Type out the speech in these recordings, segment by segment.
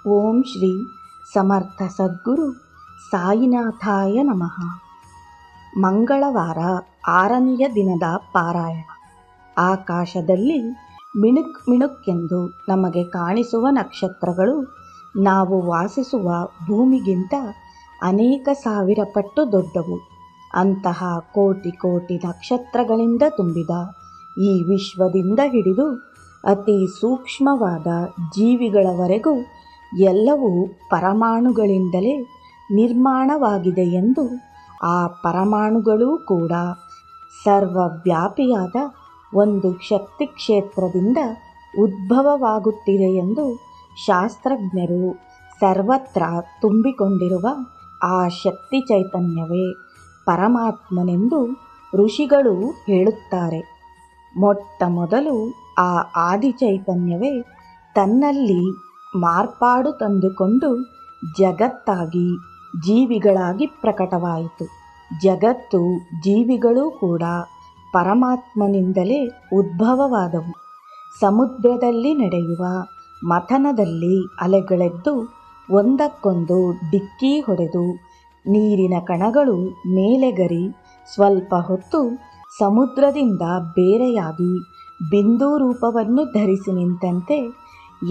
ಓಂ ಶ್ರೀ ಸಮರ್ಥ ಸದ್ಗುರು ಸಾಯಿನಾಥಾಯ ನಮಃ. ಮಂಗಳವಾರ 6ನೆಯ ದಿನದ ಪಾರಾಯಣ. ಆಕಾಶದಲ್ಲಿ ಮಿಣುಕ್ ಮಿಣುಕ್ಕೆಂದು ನಮಗೆ ಕಾಣಿಸುವ ನಕ್ಷತ್ರಗಳು ನಾವು ವಾಸಿಸುವ ಭೂಮಿಗಿಂತ ಅನೇಕ ಸಾವಿರ ಪಟ್ಟು ದೊಡ್ಡವು. ಅಂತಹ ಕೋಟಿ ಕೋಟಿ ನಕ್ಷತ್ರಗಳಿಂದ ತುಂಬಿದ ಈ ವಿಶ್ವದಿಂದ ಹಿಡಿದು ಅತಿ ಸೂಕ್ಷ್ಮವಾದ ಜೀವಿಗಳವರೆಗೂ ಎಲ್ಲವೂ ಪರಮಾಣುಗಳಿಂದಲೇ ನಿರ್ಮಾಣವಾಗಿದೆ ಎಂದು, ಆ ಪರಮಾಣುಗಳೂ ಕೂಡ ಸರ್ವವ್ಯಾಪಿಯಾದ ಒಂದು ಶಕ್ತಿ ಕ್ಷೇತ್ರದಿಂದ ಉದ್ಭವವಾಗುತ್ತಿದೆ ಎಂದು ಶಾಸ್ತ್ರಜ್ಞರು ಸರ್ವತ್ರ ತುಂಬಿಕೊಂಡಿರುವ ಆ ಶಕ್ತಿ ಚೈತನ್ಯವೇ ಪರಮಾತ್ಮನೆಂದು ಋಷಿಗಳು ಹೇಳುತ್ತಾರೆ. ಮೊಟ್ಟ ಮೊದಲು ಆ ಆದಿ ಚೈತನ್ಯವೇ ತನ್ನಲ್ಲಿ ಮಾರ್ಪಾಡು ತಂದುಕೊಂಡು ಜಗತ್ತಾಗಿ ಜೀವಿಗಳಾಗಿ ಪ್ರಕಟವಾಯಿತು. ಜಗತ್ತು ಜೀವಿಗಳೂ ಕೂಡ ಪರಮಾತ್ಮನಿಂದಲೇ ಉದ್ಭವವಾದವು. ಸಮುದ್ರದಲ್ಲಿ ನಡೆಯುವ ಮಥನದಲ್ಲಿ ಅಲೆಗಳೆದ್ದು ಒಂದಕ್ಕೊಂದು ಡಿಕ್ಕಿ ಹೊಡೆದು ನೀರಿನ ಕಣಗಳು ಮೇಲೆಗರಿ ಸ್ವಲ್ಪ ಹೊತ್ತು ಸಮುದ್ರದಿಂದ ಬೇರೆಯಾಗಿ ಬಿಂದು ರೂಪವನ್ನು ಧರಿಸಿ ನಿಂತಂತೆ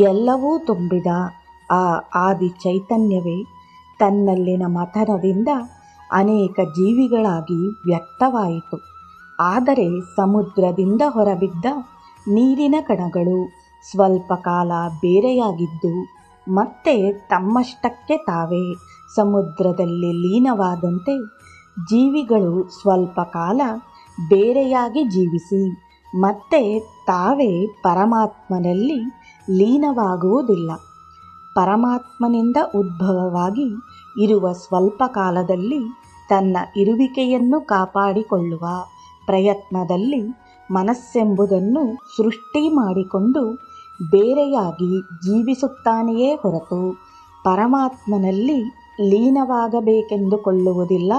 ಎಲ್ಲವೂ ತುಂಬಿದ ಆ ಆದಿ ಚೈತನ್ಯವೇ ತನ್ನಲ್ಲಿನ ಮಥನದಿಂದ ಅನೇಕ ಜೀವಿಗಳಾಗಿ ವ್ಯಕ್ತವಾಯಿತು. ಆದರೆ ಸಮುದ್ರದಿಂದ ಹೊರಬಿದ್ದ ನೀರಿನ ಕಣಗಳು ಸ್ವಲ್ಪ ಕಾಲ ಬೇರೆಯಾಗಿದ್ದು ಮತ್ತೆ ತಮ್ಮಷ್ಟಕ್ಕೆ ತಾವೇ ಸಮುದ್ರದಲ್ಲಿ ಲೀನವಾದಂತೆ ಜೀವಿಗಳು ಸ್ವಲ್ಪ ಕಾಲ ಬೇರೆಯಾಗಿ ಜೀವಿಸಿ ಮತ್ತೆ ತಾವೇ ಪರಮಾತ್ಮನಲ್ಲಿ ಲೀನವಾಗುವುದಿಲ್ಲ. ಪರಮಾತ್ಮನಿಂದ ಉದ್ಭವವಾಗಿ ಇರುವ ಸ್ವಲ್ಪ ಕಾಲದಲ್ಲಿ ತನ್ನ ಇರುವಿಕೆಯನ್ನು ಕಾಪಾಡಿಕೊಳ್ಳುವ ಪ್ರಯತ್ನದಲ್ಲಿ ಮನಸ್ಸೆಂಬುದನ್ನು ಸೃಷ್ಟಿ ಮಾಡಿಕೊಂಡು ಬೇರೆಯಾಗಿ ಜೀವಿಸುತ್ತಾನೆಯೇ ಹೊರತು ಪರಮಾತ್ಮನಲ್ಲಿ ಲೀನವಾಗಬೇಕೆಂದುಕೊಳ್ಳುವುದಿಲ್ಲ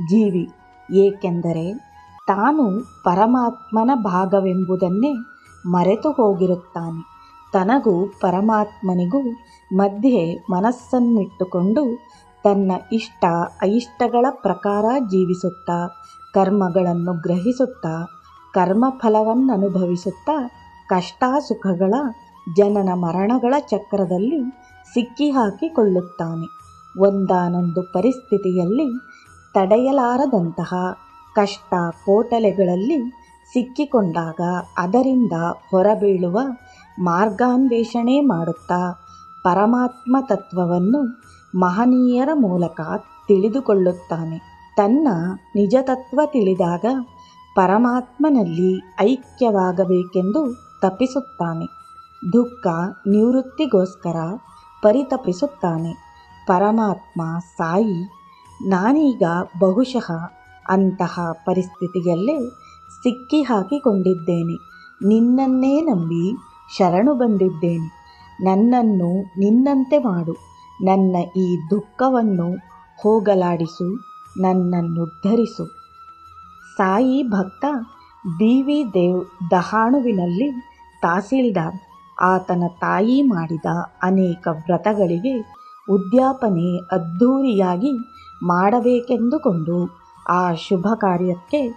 ಜೀವಿ. ಏಕೆಂದರೆ ತಾನು ಪರಮಾತ್ಮನ ಭಾಗವೆಂಬುದನ್ನೇ ಮರೆತು ಹೋಗಿರುತ್ತಾನೆ. ತನಗೂ ಪರಮಾತ್ಮನಿಗೂ ಮಧ್ಯೆ ಮನಸ್ಸನ್ನಿಟ್ಟುಕೊಂಡು ತನ್ನ ಇಷ್ಟ అయిಷ್ಟಗಳ ಪ್ರಕಾರ ಜೀವಿಸುತ್ತಾ ಕರ್ಮಗಳನ್ನು ಗ್ರಹಿಸುತ್ತಾ ಕರ್ಮಫಲವನ್ನನುಭವಿಸುತ್ತಾ ಕಷ್ಟಾಸುಖಗಳ ಜನನ ಮರಣಗಳ ಚಕ್ರದಲ್ಲಿ ಸಿಕ್ಕಿಹಾಕಿಕೊಳ್ಳುತ್ತಾನೆ. ಒಂದಾನೊಂದು ಪರಿಸ್ಥಿತಿಯಲ್ಲಿ ತಡೆಯಲಾರದಂತಹ ಕಷ್ಟ ಕೋಟಲೆಗಳಲ್ಲಿ ಸಿಕ್ಕಿಕೊಂಡಾಗ ಅದರಿಂದ ಹೊರಬೀಳುವ ಮಾರ್ಗಾನ್ವೇಷಣೆ ಮಾಡುತ್ತಾ ಪರಮಾತ್ಮ ತತ್ವವನ್ನು ಮಹನೀಯರ ಮೂಲಕ ತಿಳಿದುಕೊಳ್ಳುತ್ತಾನೆ. ತನ್ನ ನಿಜತತ್ವ ತಿಳಿದಾಗ ಪರಮಾತ್ಮನಲ್ಲಿ ಐಕ್ಯವಾಗಬೇಕೆಂದು ತಪಿಸುತ್ತಾನೆ. ದುಃಖ ನಿವೃತ್ತಿಗೋಸ್ಕರ ಪರಿತಪಿಸುತ್ತಾನೆ. ಪರಮಾತ್ಮ ಸಾಯಿ, ನಾನೀಗ ಬಹುಶಃ ಅಂತಹ ಪರಿಸ್ಥಿತಿಯಲ್ಲೇ ಸಿಕ್ಕಿ ಹಾಕಿಕೊಂಡಿದ್ದೇನೆ. ನಿನ್ನನ್ನೇ ನಂಬಿ ಶರಣು ಬಂದಿದ್ದೇನೆ. ನನ್ನನ್ನು ನಿನ್ನಂತೆ ಮಾಡು. ನನ್ನ ಈ ದುಃಖವನ್ನು ಹೋಗಲಾಡಿಸು. ನನ್ನನ್ನುದ್ಧರಿಸು. ಸಾಯಿ ಭಕ್ತ ಬಿ.ವಿ. ದೇವ್ ದಹಾಣುವಿನಲ್ಲಿ ತಹಸೀಲ್ದಾರ್ ಆತನ ತಾಯಿ ಮಾಡಿದ ಅನೇಕ ವ್ರತಗಳಿಗೆ ಉದ್ಯಾಪನೆ ಅದ್ಧೂರಿಯಾಗಿ ಮಾಡಬೇಕೆಂದುಕೊಂಡು ಆ ಶುಭ ಕಾರ್ಯಕ್ಕೆ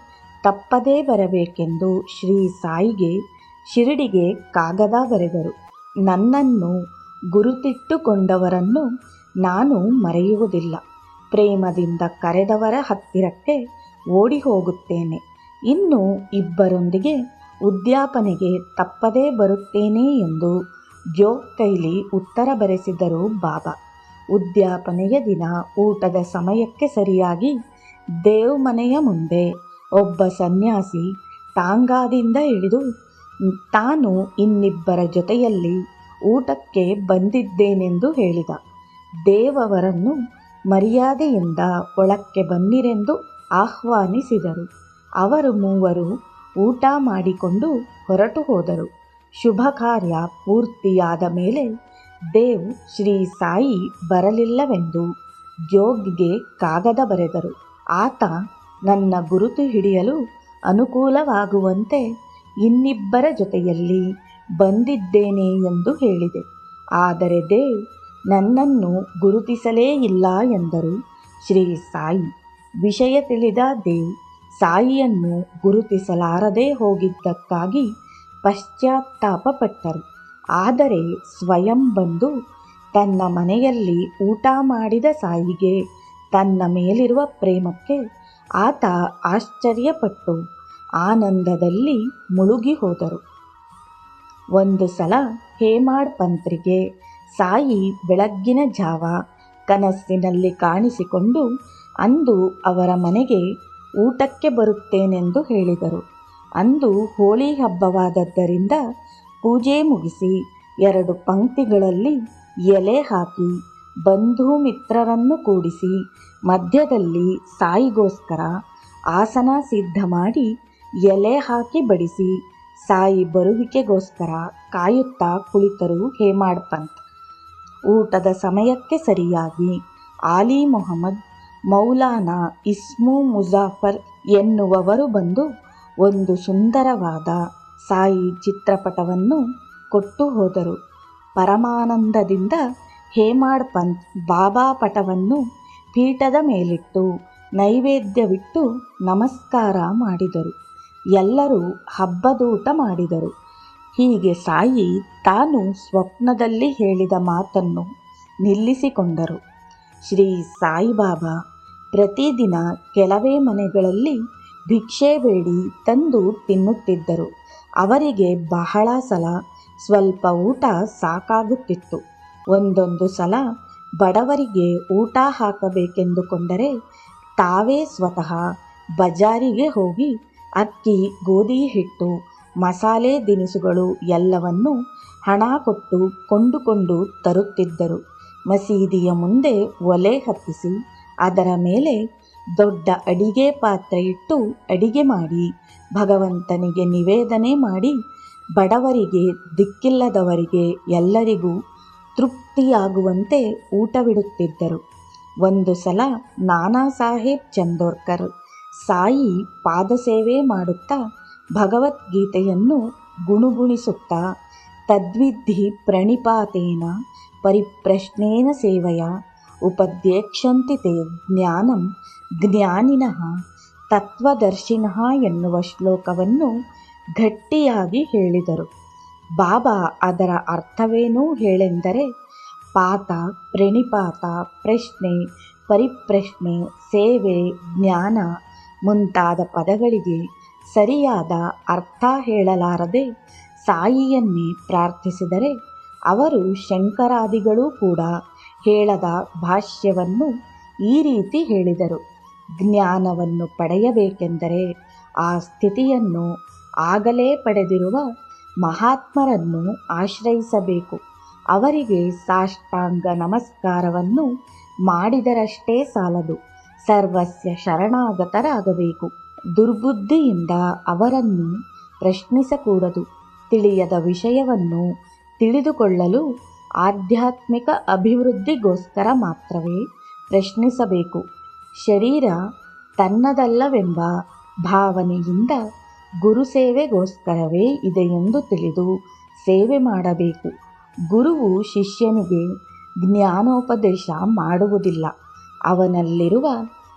ತಪ್ಪದೇ ಬರಬೇಕೆಂದು ಶ್ರೀ ಸಾಯಿಗೆ ಶಿರಡಿಗೆ ಕಾಗದ ಬರೆದರು. ನನ್ನನ್ನು ಗುರುತಿಟ್ಟುಕೊಂಡವರನ್ನು ನಾನು ಮರೆಯುವುದಿಲ್ಲ. ಪ್ರೇಮದಿಂದ ಕರೆದವರ ಹತ್ತಿರಕ್ಕೆ ಓಡಿ ಹೋಗುತ್ತೇನೆ. ಇನ್ನು ಇಬ್ಬರೊಂದಿಗೆ ಉದ್ಯಾಪನೆಗೆ ತಪ್ಪದೇ ಬರುತ್ತೇನೆ ಎಂದು ಜೋಗ್ ಕೈಲಿ ಉತ್ತರ ಬರೆಸಿದರು ಬಾಬಾ. ಉದ್ಯಾಪನೆಯ ದಿನ ಊಟದ ಸಮಯಕ್ಕೆ ಸರಿಯಾಗಿ ದೇವ್ ಮನೆಯ ಮುಂದೆ ಒಬ್ಬ ಸನ್ಯಾಸಿ ಟಾಂಗಾದಿಂದ ಇಳಿದು ತಾನು ಇನ್ನಿಬ್ಬರ ಜೊತೆಯಲ್ಲಿ ಊಟಕ್ಕೆ ಬಂದಿದ್ದೇನೆಂದು ಹೇಳಿದ. ದೇವ್ ಅವರನ್ನು ಮರ್ಯಾದೆಯಿಂದ ಒಳಕ್ಕೆ ಬನ್ನಿರೆಂದು ಆಹ್ವಾನಿಸಿದರು. ಅವರು ಮೂವರು ಊಟ ಮಾಡಿಕೊಂಡು ಹೊರಟು ಹೋದರು. ಶುಭ ಕಾರ್ಯ ಪೂರ್ತಿಯಾದ ಮೇಲೆ ದೇವ್ ಶ್ರೀ ಸಾಯಿ ಬರಲಿಲ್ಲವೆಂದು ಜೋಗ್ಗೆ ಕಾಗದ ಬರೆದರು. ಆತ ನನ್ನ ಗುರುತು ಹಿಡಿಯಲು ಅನುಕೂಲವಾಗುವಂತೆ ಇನ್ನಿಬ್ಬರ ಜೊತೆಯಲ್ಲಿ ಬಂದಿದ್ದೇನೆ ಎಂದು ಹೇಳಿದೆ. ಆದರೆ ದೇವ್ ನನ್ನನ್ನು ಗುರುತಿಸಲೇ ಇಲ್ಲ ಎಂದರು ಶ್ರೀ ಸಾಯಿ. ವಿಷಯ ತಿಳಿದ ದೇವ್ ಸಾಯಿಯನ್ನು ಗುರುತಿಸಲಾರದೆ ಹೋಗಿದ್ದಕ್ಕಾಗಿ ಪಶ್ಚಾತ್ತಾಪಪಟ್ಟರು. ಆದರೆ ಸ್ವಯಂ ಬಂದು ತನ್ನ ಮನೆಯಲ್ಲಿ ಊಟ ಮಾಡಿದ ಸಾಯಿಗೆ ತನ್ನ ಮೇಲಿರುವ ಪ್ರೇಮಕ್ಕೆ ಆತ ಆಶ್ಚರ್ಯಪಟ್ಟು ಆನಂದದಲ್ಲಿ ಮುಳುಗಿ ಹೋದರು. ಒಂದು ಸಲ ಹೇಮಾಡ್ ಪಂತ್ರಿಗೆ ಸಾಯಿ ಬೆಳಗ್ಗಿನ ಜಾವ ಕನಸಿನಲ್ಲಿ ಕಾಣಿಸಿಕೊಂಡು ಅಂದು ಅವರ ಮನೆಗೆ ಊಟಕ್ಕೆ ಬರುತ್ತೇನೆಂದು ಹೇಳಿದರು. ಅಂದು ಹೋಳಿ ಹಬ್ಬವಾದದ್ದರಿಂದ ಪೂಜೆ ಮುಗಿಸಿ 2 ಪಂಕ್ತಿಗಳಲ್ಲಿ ಎಲೆ ಹಾಕಿ ಬಂಧು ಮಿತ್ರರನ್ನು ಕೂಡಿಸಿ ಮಧ್ಯದಲ್ಲಿ ಸಾಯಿಗೋಸ್ಕರ ಆಸನ ಸಿದ್ಧ ಮಾಡಿ ಎಲೆ ಹಾಕಿ ಬಡಿಸಿ ಸಾಯಿ ಬರುವಿಕೆಗೋಸ್ಕರ ಕಾಯುತ್ತಾ ಕುಳಿತರು ಹೇಮಾಡ್ ಪಂತ್. ಊಟದ ಸಮಯಕ್ಕೆ ಸರಿಯಾಗಿ ಆಲಿ ಮೊಹಮ್ಮದ್, ಮೌಲಾನಾ ಇಸ್ಮು ಮುಜಾಫರ್ ಎನ್ನುವವರು ಬಂದು ಒಂದು ಸುಂದರವಾದ ಸಾಯಿ ಚಿತ್ರಪಟವನ್ನು ಕೊಟ್ಟು ಹೋದರು. ಪರಮಾನಂದದಿಂದ ಹೇಮಾಡ್ ಪಂತ್ ಬಾಬಾ ಪಟವನ್ನು ಪೀಠದ ಮೇಲಿಟ್ಟು ನೈವೇದ್ಯವಿಟ್ಟು ನಮಸ್ಕಾರ ಮಾಡಿದರು. ಎಲ್ಲರೂ ಹಬ್ಬದೂಟ ಮಾಡಿದರು. ಹೀಗೆ ಸಾಯಿ ತಾನು ಸ್ವಪ್ನದಲ್ಲಿ ಹೇಳಿದ ಮಾತನ್ನು ನಿಲ್ಲಿಸಿಕೊಂಡರು. ಶ್ರೀ ಸಾಯಿಬಾಬಾ ಪ್ರತಿದಿನ ಕೆಲವೇ ಮನೆಗಳಲ್ಲಿ ಭಿಕ್ಷೆ ಬೇಡಿ ತಂದು ತಿನ್ನುತ್ತಿದ್ದರು. ಅವರಿಗೆ ಬಹಳ ಸಲ ಸ್ವಲ್ಪ ಊಟ ಸಾಕಾಗುತ್ತಿತ್ತು. ಒಂದೊಂದು ಸಲ ಬಡವರಿಗೆ ಊಟ ಹಾಕಬೇಕೆಂದುಕೊಂಡರೆ ತಾವೇ ಸ್ವತಃ ಬಜಾರಿಗೆ ಹೋಗಿ ಅಕ್ಕಿ, ಗೋಧಿ ಹಿಟ್ಟು, ಮಸಾಲೆ ದಿನಿಸುಗಳು ಎಲ್ಲವನ್ನು ಹಣ ಕೊಟ್ಟು ಕೊಂಡುಕೊಂಡು ತರುತ್ತಿದ್ದರು. ಮಸೀದಿಯ ಮುಂದೆ ಒಲೆ ಹತ್ತಿಸಿ ಅದರ ಮೇಲೆ ದೊಡ್ಡ ಅಡಿಗೆ ಪಾತ್ರೆ ಇಟ್ಟು ಅಡಿಗೆ ಮಾಡಿ ಭಗವಂತನಿಗೆ ನಿವೇದನೆ ಮಾಡಿ ಬಡವರಿಗೆ, ದಿಕ್ಕಿಲ್ಲದವರಿಗೆ ಎಲ್ಲರಿಗೂ ತೃಪ್ತಿಯಾಗುವಂತೆ ಊಟವಿಡುತ್ತಿದ್ದರು. ಒಂದು ಸಲ ನಾನಾ ಸಾಹೇಬ್ ಚಂದೋರ್ಕರ್ ಸಾಯಿ ಪಾದಸೇವೆ ಮಾಡುತ್ತಾ ಭಗವದ್ಗೀತೆಯನ್ನು ಗುಣುಗುಣಿಸುತ್ತಾ ತದ್ವಿಧಿ ಪ್ರಣಿಪಾತೇನ ಪರಿಪ್ರಶ್ನೇನ ಸೇವೆಯ ಉಪದೇಕ್ಷಂತಿ ತೇ ಜ್ಞಾನಂ ಜ್ಞಾನಿನಃ ತತ್ವದರ್ಶಿನಃ ಎನ್ನುವ ಶ್ಲೋಕವನ್ನು ಗಟ್ಟಿಯಾಗಿ ಹೇಳಿದರು. ಬಾಬಾ ಅದರ ಅರ್ಥವೇನು ಹೇಳೆಂದರೆ, ಪಾತ, ಪ್ರಣಿಪಾತ, ಪ್ರಶ್ನೆ, ಪರಿಪ್ರಶ್ನೆ, ಸೇವೆ, ಜ್ಞಾನ ಮುಂತಾದ ಪದಗಳಿಗೆ ಸರಿಯಾದ ಅರ್ಥ ಹೇಳಲಾರದೆ ಸಾಯಿಯನ್ನೇ ಪ್ರಾರ್ಥಿಸಿದರೆ ಅವರು ಶಂಕರಾದಿಗಳೂ ಕೂಡ ಹೇಳದ ಭಾಷ್ಯವನ್ನು ಈ ರೀತಿ ಹೇಳಿದರು. ಜ್ಞಾನವನ್ನು ಪಡೆಯಬೇಕೆಂದರೆ ಆ ಸ್ಥಿತಿಯನ್ನು ಆಗಲೇ ಪಡೆದಿರುವ ಮಹಾತ್ಮರನ್ನು ಆಶ್ರಯಿಸಬೇಕು. ಅವರಿಗೆ ಸಾಷ್ಟಾಂಗ ನಮಸ್ಕಾರವನ್ನು ಮಾಡಿದರಷ್ಟೇ ಸಾಲದು, ಸರ್ವಸ್ಯ ಶರಣಾಗತರಾಗಬೇಕು. ದುರ್ಬುದ್ಧಿಯಿಂದ ಅವರನ್ನು ಪ್ರಶ್ನಿಸಕೂಡದು. ತಿಳಿಯದ ವಿಷಯವನ್ನು ತಿಳಿದುಕೊಳ್ಳಲು ಆಧ್ಯಾತ್ಮಿಕ ಅಭಿವೃದ್ಧಿಗೋಸ್ಕರ ಮಾತ್ರವೇ ಪ್ರಶ್ನಿಸಬೇಕು. ಶರೀರ ತನ್ನದಲ್ಲವೆಂಬ ಭಾವನೆಯಿಂದ ಗುರುಸೇವೆಗೋಸ್ಕರವೇ ಇದೆಯೆಂದು ತಿಳಿದು ಸೇವೆ ಮಾಡಬೇಕು. ಗುರುವು ಶಿಷ್ಯನಿಗೆ ಜ್ಞಾನೋಪದೇಶ ಮಾಡುವುದಿಲ್ಲ, ಅವನಲ್ಲಿರುವ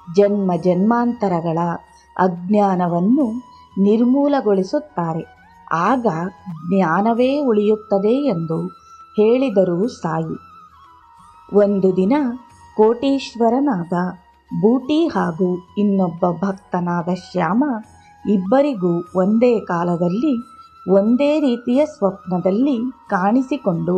ಜನ್ಮ ಜನ್ಮಾಂತರಗಳ ಅಜ್ಞಾನವನ್ನು ನಿರ್ಮೂಲಗೊಳಿಸುತ್ತಾರೆ. ಆಗ ಜ್ಞಾನವೇ ಉಳಿಯುತ್ತದೆ ಎಂದು ಹೇಳಿದರು ಸಾಯಿ. ಒಂದು ದಿನ ಕೋಟೀಶ್ವರನಾದ ಬೂಟಿ ಹಾಗೂ ಇನ್ನೊಬ್ಬ ಭಕ್ತನಾದ ಶ್ಯಾಮ ಇಬ್ಬರಿಗೂ ಒಂದೇ ಕಾಲದಲ್ಲಿ ಒಂದೇ ರೀತಿಯ ಸ್ವಪ್ನದಲ್ಲಿ ಕಾಣಿಸಿಕೊಂಡು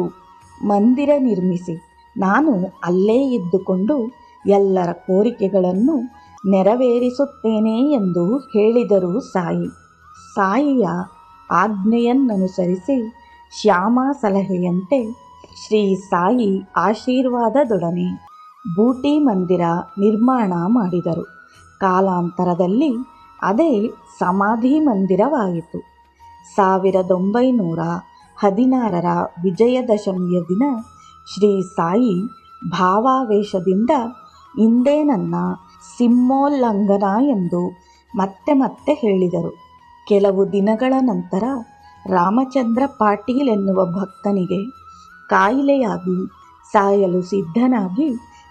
ಮಂದಿರ ನಿರ್ಮಿಸಿ ನಾನು ಅಲ್ಲೇ ಇದ್ದುಕೊಂಡು ಎಲ್ಲರ ಕೋರಿಕೆಗಳನ್ನು ನೆರವೇರಿಸುತ್ತೇನೆ ಎಂದು ಹೇಳಿದರು ಸಾಯಿ. ಸಾಯಿಯ ಆಜ್ಞೆಯನ್ನನುಸರಿಸಿ ಶ್ಯಾಮ ಸಲಹೆಯಂತೆ ಶ್ರೀ ಸಾಯಿ ಆಶೀರ್ವಾದದೊಡನೆ ಬೂಟಿ ಮಂದಿರ ನಿರ್ಮಾಣ ಮಾಡಿದರು. ಕಾಲಾಂತರದಲ್ಲಿ ಅದೇ ಸಮಾಧಿ ಮಂದಿರವಾಯಿತು. 1916ರ ವಿಜಯದಶಮಿಯ ದಿನ ಶ್ರೀ ಸಾಯಿ ಭಾವಾವೇಶದಿಂದ ಇಂದೇ ನನ್ನ ಸಿಂಹೋಲ್ಲಂಘನ ಎಂದು ಮತ್ತೆ ಮತ್ತೆ ಹೇಳಿದರು. ಕೆಲವು ದಿನಗಳ ನಂತರ ರಾಮಚಂದ್ರ ಪಾಟೀಲ್ ಎನ್ನುವ ಭಕ್ತನಿಗೆ ಕಾಯಿಲೆಯಾಗಿ ಸಾಯಲು ಸಿದ್ಧನಾಗಿ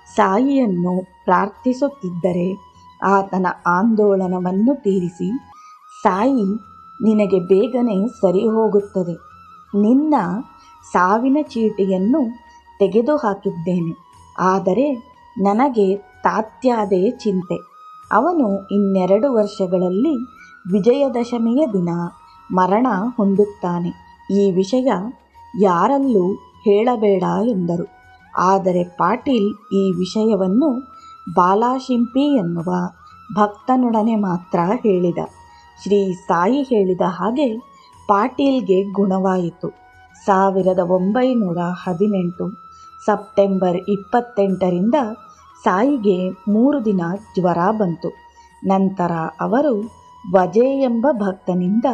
ಸಾಯಿಯನ್ನು ಪ್ರಾರ್ಥಿಸುತ್ತಿದ್ದರೆ ಆತನ ಆಂದೋಲನವನ್ನು ತೀರಿಸಿ, ಸಾಯಿ, ನಿನಗೆ ಬೇಗನೆ ಸರಿ ಹೋಗುತ್ತದೆ, ನಿನ್ನ ಸಾವಿನ ಚೀಟಿಯನ್ನು ತೆಗೆದುಹಾಕಿದ್ದೇನೆ, ಆದರೆ ನನಗೆ ತಾತ್ಯಾದೇ ಚಿಂತೆ. ಅವನು ಇನ್ನೆರಡು ವರ್ಷಗಳಲ್ಲಿ ವಿಜಯದಶಮಿಯ ದಿನ ಮರಣ ಹೊಂದುತ್ತಾನೆ. ಈ ವಿಷಯ ಯಾರಲ್ಲೂ ಹೇಳಬೇಡ ಎಂದರು. ಆದರೆ ಪಾಟೀಲ್ ಈ ವಿಷಯವನ್ನು ಬಾಲಾಶಿಂಪಿ ಎನ್ನುವ ಭಕ್ತನೊಡನೆ ಮಾತ್ರ ಹೇಳಿದ. ಶ್ರೀ ಸಾಯಿ ಹೇಳಿದ ಹಾಗೆ ಪಾಟೀಲ್ಗೆ ಗುಣವಾಯಿತು. 1918 ಸೆಪ್ಟೆಂಬರ್ 28ರಿಂದ ಸಾಯಿಗೆ 3 ದಿನ ಜ್ವರ ಬಂತು. ನಂತರ ಅವರು ವಜೆ ಎಂಬ ಭಕ್ತನಿಂದ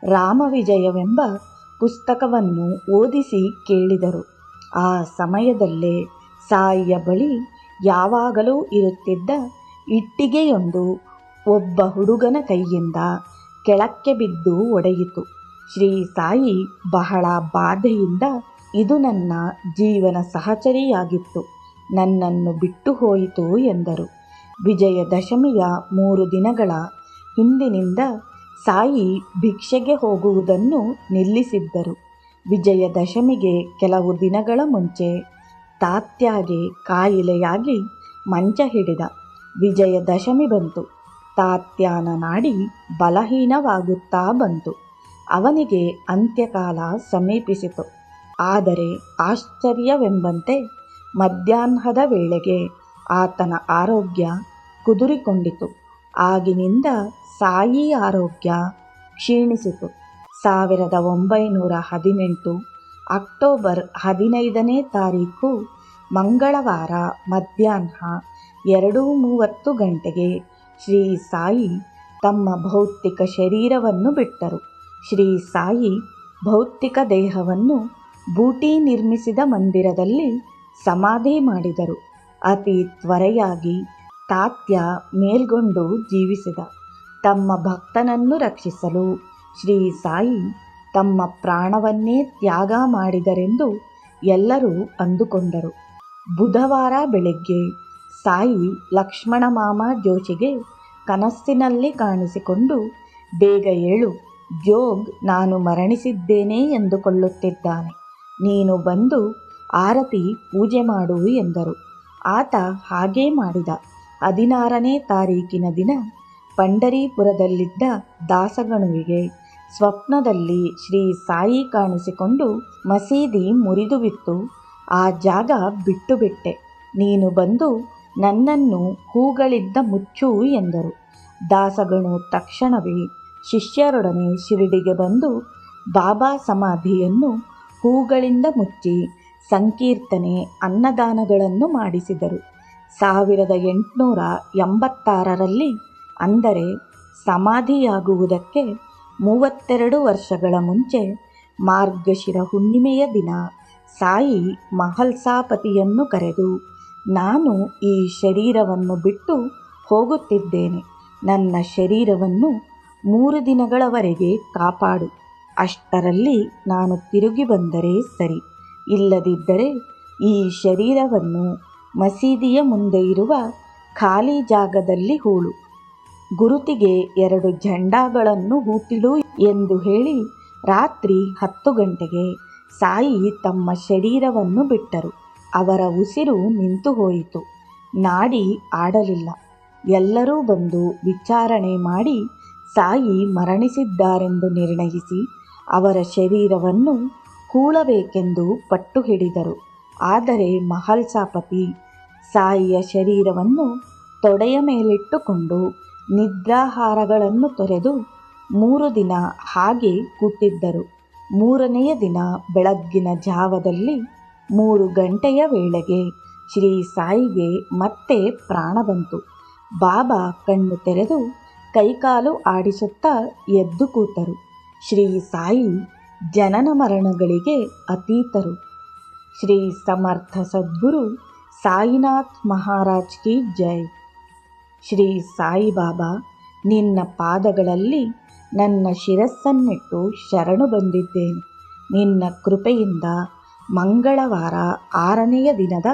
ರಾಮವಿಜಯವೆಂಬ ಪುಸ್ತಕವನ್ನು ಓದಿಸಿ ಕೇಳಿದರು. ಆ ಸಮಯದಲ್ಲೇ ಸಾಯಿಯ ಬಳಿ ಯಾವಾಗಲೂ ಇರುತ್ತಿದ್ದ ಇಟ್ಟಿಗೆಯೊಂದು ಒಬ್ಬ ಹುಡುಗನ ಕೈಯಿಂದ ಕೆಳಕ್ಕೆ ಬಿದ್ದು ಒಡೆಯಿತು. ಶ್ರೀ ಸಾಯಿ ಬಹಳ ಬಾಧೆಯಿಂದ, ಇದು ನನ್ನ ಜೀವನ ಸಹಚರಿಯಾಗಿತ್ತು, ನನ್ನನ್ನು ಬಿಟ್ಟು ಹೋಯಿತು ಎಂದರು. ವಿಜಯದಶಮಿಯ 3 ದಿನಗಳ ಹಿಂದಿನಿಂದ ಸಾಯಿ ಭಿಕ್ಷೆಗೆ ಹೋಗುವುದನ್ನು ನಿಲ್ಲಿಸಿದ್ದರು. ವಿಜಯದಶಮಿಗೆ ಕೆಲವು ದಿನಗಳ ಮುಂಚೆ ತಾತ್ಯಾಗೆ ಕಾಯಿಲೆಯಾಗಿ ಮಂಚ ಹಿಡಿದ. ವಿಜಯದಶಮಿ ಬಂತು. ತಾತ್ಯಾನ ನಾಡಿ ಬಲಹೀನವಾಗುತ್ತಾ ಬಂತು. ಅವನಿಗೆ ಅಂತ್ಯಕಾಲ ಸಮೀಪಿಸಿತು. ಆದರೆ ಆಶ್ಚರ್ಯವೆಂಬಂತೆ ಮಧ್ಯಾಹ್ನದ ವೇಳೆಗೆ ಆತನ ಆರೋಗ್ಯ ಕುದುರಿಕೊಂಡಿತು. ಆಗಿನಿಂದ ಸಾಯಿ ಆರೋಗ್ಯ ಕ್ಷೀಣಿಸಿತು. 1918 ಅಕ್ಟೋಬರ್ 15ನೇ ತಾರೀಕು ಮಂಗಳವಾರ ಮಧ್ಯಾಹ್ನ 2:30 ಗಂಟೆಗೆ ಶ್ರೀ ಸಾಯಿ ತಮ್ಮ ಭೌತಿಕ ಶರೀರವನ್ನು ಬಿಟ್ಟರು. ಶ್ರೀ ಸಾಯಿ ಭೌತಿಕ ದೇಹವನ್ನು ಬೂಟಿ ನಿರ್ಮಿಸಿದ ಮಂದಿರದಲ್ಲಿ ಸಮಾಧಿ ಮಾಡಿದರು. ಅತಿ ತ್ವರೆಯಾಗಿ ತಾತ್ಯ ಮೇಲ್ಗೊಂಡು ಜೀವಿಸಿದ. ತಮ್ಮ ಭಕ್ತನನ್ನು ರಕ್ಷಿಸಲು ಶ್ರೀ ಸಾಯಿ ತಮ್ಮ ಪ್ರಾಣವನ್ನೇ ತ್ಯಾಗ ಮಾಡಿದರೆಂದು ಎಲ್ಲರೂ ಅಂದುಕೊಂಡರು. ಬುಧವಾರ ಬೆಳಗ್ಗೆ ಸಾಯಿ ಲಕ್ಷ್ಮಣ ಮಾಮ ಜೋಶಿಗೆ ಕನಸಿನಲ್ಲಿ ಕಾಣಿಸಿಕೊಂಡು, ಬೇಗ ಏಳು, ಜೋಗ್ ನಾನು ಮರಣಿಸಿದ್ದೇನೆ ಎಂದುಕೊಳ್ಳುತ್ತಿದ್ದಾನೆ, ನೀನು ಬಂದು ಆರತಿ ಪೂಜೆ ಮಾಡು ಎಂದರು. ಆತ ಹಾಗೇ ಮಾಡಿದ. 16ನೇ ತಾರೀಕಿನ ದಿನ ಪಂಡರೀಪುರದಲ್ಲಿದ್ದ ದಾಸಗಣುವಿಗೆ ಸ್ವಪ್ನದಲ್ಲಿ ಶ್ರೀ ಸಾಯಿ ಕಾಣಿಸಿಕೊಂಡು, ಮಸೀದಿ ಮುರಿದು ಬಿತ್ತು, ಆ ಜಾಗ ಬಿಟ್ಟು ಬಿಟ್ಟೆ, ನೀನು ಬಂದು ನನ್ನನ್ನು ಹೂಗಳಿಂದ ಮುಚ್ಚು ಎಂದರು. ದಾಸಗಣು ತಕ್ಷಣವೇ ಶಿಷ್ಯರೊಡನೆ ಶಿರಡಿಗೆ ಬಂದು ಬಾಬಾ ಸಮಾಧಿಯನ್ನು ಹೂಗಳಿಂದ ಮುಚ್ಚಿ ಸಂಕೀರ್ತನೆ, ಅನ್ನದಾನಗಳನ್ನು ಮಾಡಿಸಿದರು. 1886ರಲ್ಲಿ, ಅಂದರೆ ಸಮಾಧಿಯಾಗುವುದಕ್ಕೆ 32 ವರ್ಷಗಳ ಮುಂಚೆ, ಮಾರ್ಗಶಿರ ಹುಣ್ಣಿಮೆಯ ದಿನ ಸಾಯಿ ಮಹಲ್ಸಾಪತಿಯನ್ನು ಕರೆದು, ನಾನು ಈ ಶರೀರವನ್ನು ಬಿಟ್ಟು ಹೋಗುತ್ತಿದ್ದೇನೆ, ನನ್ನ ಶರೀರವನ್ನು 3 ದಿನಗಳವರೆಗೆ ಕಾಪಾಡು, ಅಷ್ಟರಲ್ಲಿ ನಾನು ತಿರುಗಿ ಬಂದರೆ ಸರಿ, ಇಲ್ಲದಿದ್ದರೆ ಈ ಶರೀರವನ್ನು ಮಸೀದಿಯ ಮುಂದೆ ಇರುವ ಖಾಲಿ ಜಾಗದಲ್ಲಿ ಹೂಳು, ಗುರುತಿಗೆ 2 ಝಂಡಾಗಳನ್ನು ಹೂತಿಡು ಎಂದು ಹೇಳಿ ರಾತ್ರಿ 10 ಗಂಟೆಗೆ ಸಾಯಿ ತಮ್ಮ ಶರೀರವನ್ನು ಬಿಟ್ಟರು. ಅವರ ಉಸಿರು ನಿಂತು ಹೋಯಿತು, ನಾಡಿ ಆಡಲಿಲ್ಲ. ಎಲ್ಲರೂ ಬಂದು ವಿಚಾರಣೆ ಮಾಡಿ ಸಾಯಿ ಮರಣಿಸಿದ್ದಾರೆಂದು ನಿರ್ಣಯಿಸಿ ಅವರ ಶರೀರವನ್ನು ಹೂಳಬೇಕೆಂದು ಪಟ್ಟು ಹಿಡಿದರು. ಆದರೆ ಮಹಲ್ಸಾಪತಿ ಸಾಯಿಯ ಶರೀರವನ್ನು ತೊಡೆಯ ಮೇಲಿಟ್ಟುಕೊಂಡು ನಿದ್ರಾಹಾರಗಳನ್ನು ತೊರೆದು 3 ದಿನ ಹಾಗೆ ಕೂತಿದ್ದರು. 3ನೆಯ ದಿನ ಬೆಳಗ್ಗಿನ ಜಾವದಲ್ಲಿ 3 ಗಂಟೆಯ ವೇಳೆಗೆ ಶ್ರೀ ಸಾಯಿಗೆ ಮತ್ತೆ ಪ್ರಾಣ ಬಂತು. ಬಾಬಾ ಕಣ್ಣು ತೆರೆದು ಕೈಕಾಲು ಆಡಿಸುತ್ತಾ ಎದ್ದು ಕೂತರು. ಶ್ರೀ ಸಾಯಿ ಜನನ ಮರಣಗಳಿಗೆ ಅತೀತರು. ಶ್ರೀ ಸಮರ್ಥ ಸದ್ಗುರು ಸಾಯಿನಾಥ್ ಮಹಾರಾಜ್ ಕಿ ಜೈ. ಶ್ರೀ ಸಾಯಿಬಾಬಾ, ನಿನ್ನ ಪಾದಗಳಲ್ಲಿ ನನ್ನ ಶಿರಸ್ಸನ್ನಿಟ್ಟು ಶರಣು ಬಂದಿದ್ದೇನೆ. ನಿನ್ನ ಕೃಪೆಯಿಂದ ಮಂಗಳವಾರ 6ನೆಯ ದಿನದ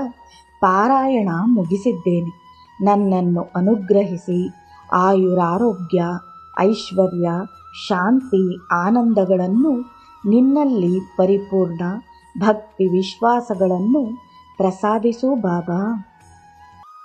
ಪಾರಾಯಣ ಮುಗಿಸಿದ್ದೇನೆ. ನನ್ನನ್ನು ಅನುಗ್ರಹಿಸಿ ಆಯುರಾರೋಗ್ಯ, ಐಶ್ವರ್ಯ, ಶಾಂತಿ, ಆನಂದಗಳನ್ನು, ನಿನ್ನಲ್ಲಿ ಪರಿಪೂರ್ಣ ಭಕ್ತಿ ವಿಶ್ವಾಸಗಳನ್ನು ಪ್ರಸಾದಿಸು ಬಾಬಾ.